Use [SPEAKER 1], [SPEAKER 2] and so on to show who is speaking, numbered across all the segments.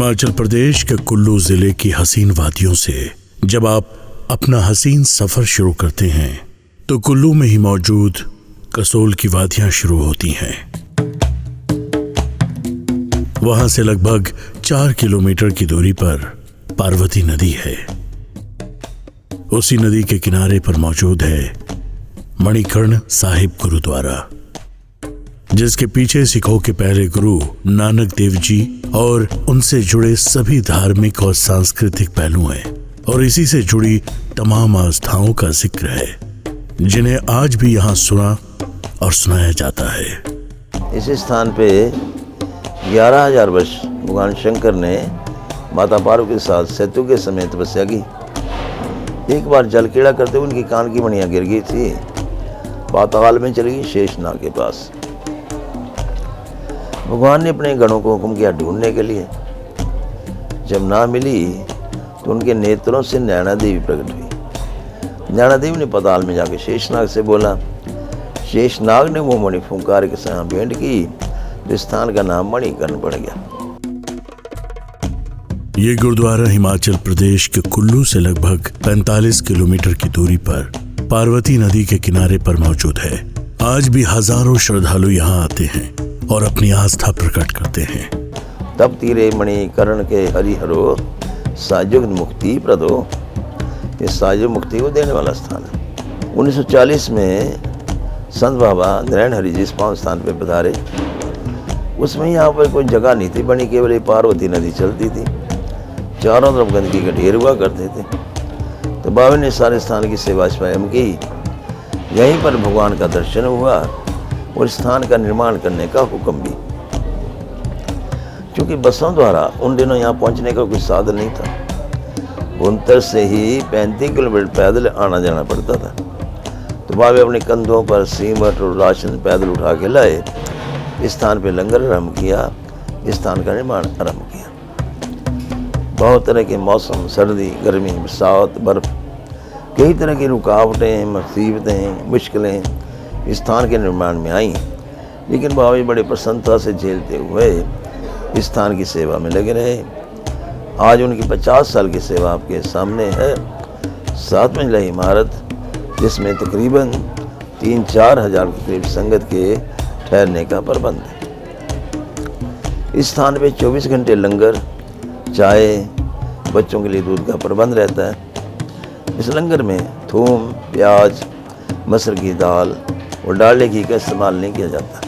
[SPEAKER 1] हिमाचल प्रदेश के कुल्लू जिले की हसीन वादियों से जब आप अपना हसीन सफर शुरू करते हैं तो कुल्लू में ही मौजूद कसोल की वादियां शुरू होती हैं। वहां से लगभग 4 किलोमीटर की दूरी पर पार्वती नदी है। उसी नदी के किनारे पर मौजूद है मणिकर्ण साहिब गुरुद्वारा, जिसके पीछे सिखों के पहले गुरु नानक देव जी और उनसे जुड़े सभी धार्मिक और सांस्कृतिक पहलू हैं और इसी से जुड़ी तमाम आस्थाओं का जिक्र है, जिन्हें आज भी यहाँ सुना और सुनाया जाता है।
[SPEAKER 2] इस स्थान पे 11,000 वर्ष भगवान शंकर ने माता पार्वती के साथ सेतु के समय तपस्या की। एक बार जल क्रीड़ा करते हुए उनकी कान की मणियां गिर गई थी, पाताल में चली गई शेषनाग के पास। भगवान ने अपने गणों को हुक्म किया ढूंढने के लिए। जब ना मिली तो उनके नेत्रों से नैना देवी प्रकट हुई। नैना देवी ने पाताल में जाकर शेषनाग से बोला। शेषनाग ने वो मणि फुंकार के साथ भेंट की, जिस स्थान का नाम मणिकर्ण पड़ गया।
[SPEAKER 1] ये गुरुद्वारा हिमाचल प्रदेश के कुल्लू से लगभग 45 किलोमीटर की दूरी पर पार्वती नदी के किनारे पर मौजूद है। आज भी हजारों श्रद्धालु यहाँ आते हैं और अपनी आस्था प्रकट करते हैं।
[SPEAKER 2] तब तीरे मणिकर्ण के हरिहरो सायुग मुक्ति प्रदो, ये सायुग मुक्ति को देने वाला स्थान है। 1940 में संत बाबा नारायण हरि जिस पावन स्थान पे पधारे, उसमें यहाँ पर कोई जगह नहीं थी बनी, केवल ये पार्वती नदी चलती थी। चारों तरफ गंदगी का ढेर हुआ करते थे। तो बाबा ने सारे स्थान की सेवा स्वयं की। यहीं पर भगवान का दर्शन हुआ और स्थान का निर्माण करने का हुक्म भी। क्योंकि बसों द्वारा उन दिनों यहाँ पहुँचने का कोई साधन नहीं था। भुंतर से ही 35 किलोमीटर पैदल आना जाना पड़ता था। तो बाबा अपने कंधों पर सीमट और राशन पैदल उठा के लाए। इस स्थान पर लंगर आरम्भ किया, इस स्थान का निर्माण आरम्भ किया। बहुत तरह के मौसम, सर्दी, गर्मी, बरसात, बर्फ, कई तरह की रुकावटें, मुसीबतें, मुश्किलें इस स्थान के निर्माण में आई, लेकिन बाबा बड़े प्रसन्नता से झेलते हुए इस स्थान की सेवा में लगे रहे। आज उनकी 50 साल की सेवा आपके सामने है। 7 मंजिला इमारत, जिसमें तकरीबन 3-4 हज़ार के करीब संगत के ठहरने का प्रबंध है। इस स्थान पे 24 घंटे लंगर, चाय, बच्चों के लिए दूध का प्रबंध रहता है। इस लंगर में थूम, प्याज, मसूर की दाल और डालडे घी का इस्तेमाल नहीं किया जाता।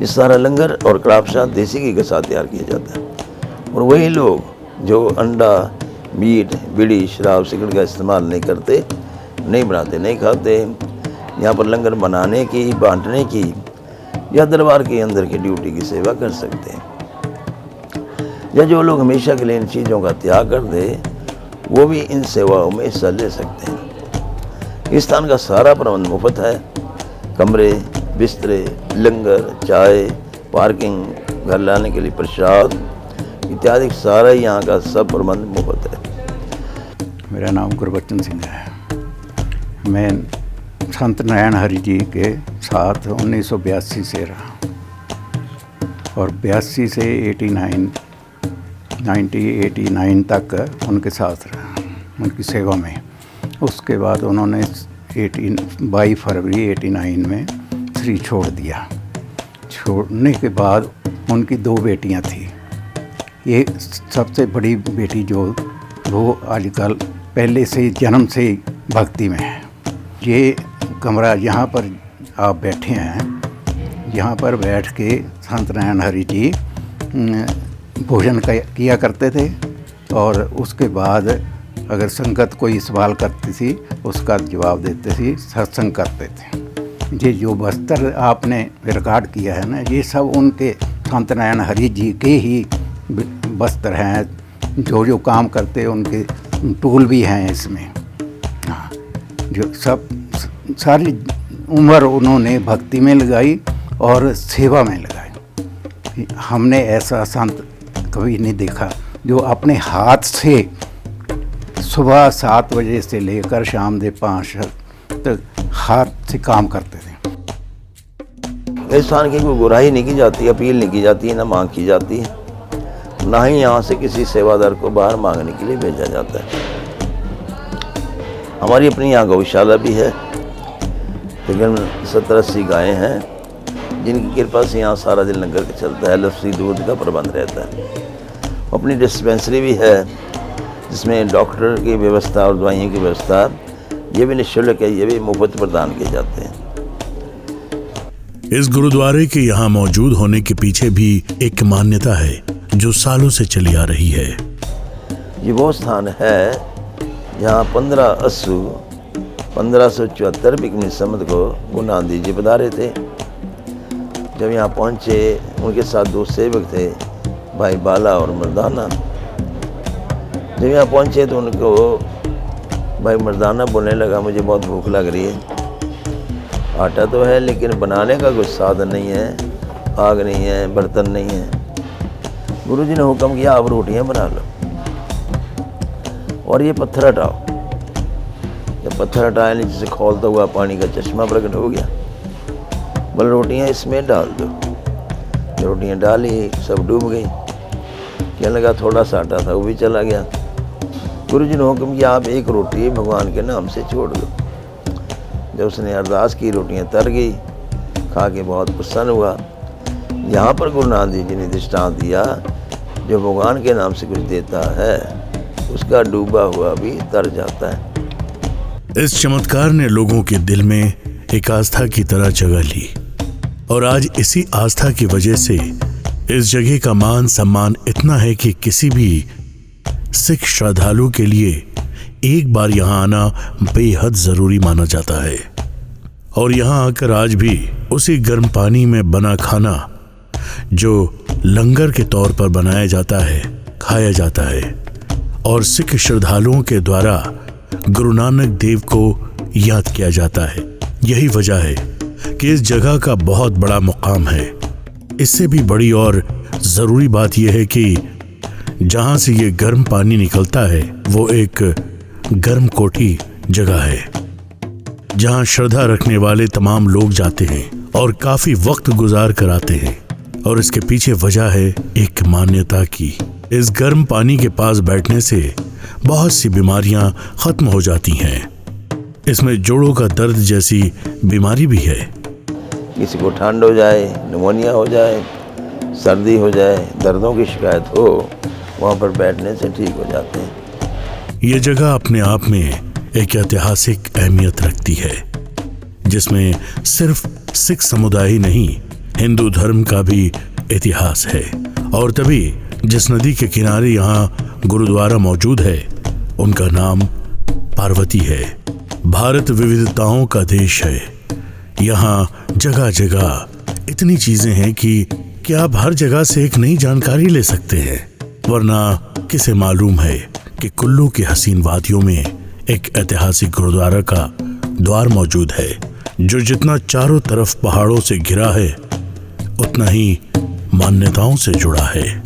[SPEAKER 2] ये सारा लंगर और कड़ाह प्रसाद देसी घी के साथ तैयार किया जाता है। और वही लोग जो अंडा, मीट, बीड़ी, शराब, सिगरेट का इस्तेमाल नहीं करते, नहीं बनाते, नहीं खाते, यहाँ पर लंगर बनाने की, बांटने की या दरबार के अंदर की ड्यूटी की सेवा कर सकते हैं। या जो लोग हमेशा के लिए इन चीज़ों का त्याग कर दे, वो भी इन सेवाओं में हिस्सा ले सकते हैं। इस स्थान का सारा प्रबंध मुफ्त है। कमरे, बिस्तरे, लंगर, चाय, पार्किंग, घर लाने के लिए प्रसाद इत्यादि सारा यहाँ का सब प्रबंध मुफ्त है।
[SPEAKER 3] मेरा नाम गुरबचन सिंह है। मैं संत नारायण हरि जी के साथ 1982 से रहा और 82 से 1989 तक उनके साथ रहा, उनकी सेवा में। उसके बाद उन्होंने 22 फरवरी 89 में श्री छोड़ दिया। छोड़ने के बाद उनकी 2 बेटियां थी। ये सबसे बड़ी बेटी जो वो आजकल पहले से जन्म से ही भक्ति में है। ये कमरा यहाँ पर आप बैठे हैं, यहाँ पर बैठ के संत नारायण हरि जी भोजन किया करते थे और उसके बाद अगर संगत कोई सवाल करती थी उसका जवाब देते थे, सत्संग करते थे। ये जो बस्तर आपने रिकॉर्ड किया है ना, ये सब उनके संत नारायण हरि जी के ही बस्तर हैं। जो जो काम करते उनके टूल भी हैं इसमें। हाँ, जो सब सारी उम्र उन्होंने भक्ति में लगाई और सेवा में लगाई। हमने ऐसा संत कभी नहीं देखा जो अपने हाथ से सुबह 7 बजे से लेकर शाम के 5 तक हाथ से काम करते थे।
[SPEAKER 2] इस स्थान की कोई बुराई नहीं की जाती, अपील नहीं की जाती है, ना मांग की जाती है। ना ही यहाँ से किसी सेवादार को बाहर मांगने के लिए भेजा जाता है। हमारी अपनी यहाँ गौशाला भी है, तकरीबन 70-80 गायें हैं, जिनकी कृपा से यहाँ सारा दिन लंगर चलता है, लस्सी दूध का प्रबंध रहता है। अपनी डिस्पेंसरी भी है, जिसमें डॉक्टर की व्यवस्था और दवाइयों की व्यवस्था, ये भी निःशुल्क है, ये भी मुफ्त प्रदान किए जाते हैं।
[SPEAKER 1] इस गुरुद्वारे के यहाँ मौजूद होने के पीछे भी एक मान्यता है जो सालों से चली आ रही है।
[SPEAKER 2] ये वो स्थान है जहाँ 15 अस्सू 1574 बिकमी संवत को गुरु नानक देव जी पधारे थे। जब यहाँ पहुँचे, उनके साथ दो सेवक थे, भाई बाला और मर्दाना। जब यहाँ पहुँचे तो उनको भाई मर्दाना बोलने लगा, मुझे बहुत भूख लग रही है, आटा तो है लेकिन बनाने का कुछ साधन नहीं है, आग नहीं है, बर्तन नहीं है। गुरुजी ने हुक्म किया, आप रोटियां बना लो और ये पत्थर हटाओ। जब पत्थर हटाए, नीचे से खौलता हुआ पानी का चश्मा प्रकट हो गया। बोले रोटियां इसमें डाल दो। रोटियां डाली, सब डूब गई। कहने लगा थोड़ा सा आटा था, वो भी चला गया। गुरुजी ने हुक्म किया, आप एक रोटी भगवान के नाम से छोड़ दो। जब उसने अरदास की, रोटियां तर गई, खा के बहुत प्रसन्न हुआ। यहाँ पर गुरु नानक देव जी ने दृष्टांत दिया, जो भगवान के नाम से कुछ देता है, उसका डूबा हुआ भी तर जाता है।
[SPEAKER 1] इस चमत्कार ने लोगों के दिल में एक आस्था की तरह जगह ली और आज इसी आस्था की वजह से इस जगह का मान सम्मान इतना है कि किसी भी सिख श्रद्धालु के लिए एक बार यहाँ आना बेहद जरूरी माना जाता है। और यहाँ आकर आज भी उसी गर्म पानी में बना खाना जो लंगर के तौर पर बनाया जाता है, खाया जाता है और सिख श्रद्धालुओं के द्वारा गुरु नानक देव को याद किया जाता है। यही वजह है कि इस जगह का बहुत बड़ा मुकाम है। इससे भी बड़ी और जरूरी बात यह है कि जहां से ये गर्म पानी निकलता है वो एक गर्म कोठी जगह है, जहां श्रद्धा रखने वाले तमाम लोग जाते हैं और काफी वक्त गुजार कर आते हैं। और इसके पीछे वजह है एक मान्यता की। इस गर्म पानी के पास बैठने से बहुत सी बीमारियां खत्म हो जाती हैं। इसमें जोड़ों का दर्द जैसी बीमारी भी है।
[SPEAKER 2] किसी को ठंड हो जाए, निमोनिया हो जाए, सर्दी हो जाए, दर्दों की शिकायत हो, वहाँ पर बैठने से ठीक हो जाते हैं।
[SPEAKER 1] ये जगह अपने आप में एक ऐतिहासिक अहमियत रखती है, जिसमें सिर्फ सिख समुदाय ही नहीं, हिंदू धर्म का भी इतिहास है। और तभी जिस नदी के किनारे यहाँ गुरुद्वारा मौजूद है, उनका नाम पार्वती है। भारत विविधताओं का देश है। यहाँ जगह जगह इतनी चीजें हैं कि क्या आप हर जगह से एक नई जानकारी ले सकते हैं। वरना किसे मालूम है कि कुल्लू की हसीन वादियों में एक ऐतिहासिक गुरुद्वारा का द्वार मौजूद है, जो जितना चारों तरफ पहाड़ों से घिरा है, उतना ही मान्यताओं से जुड़ा है।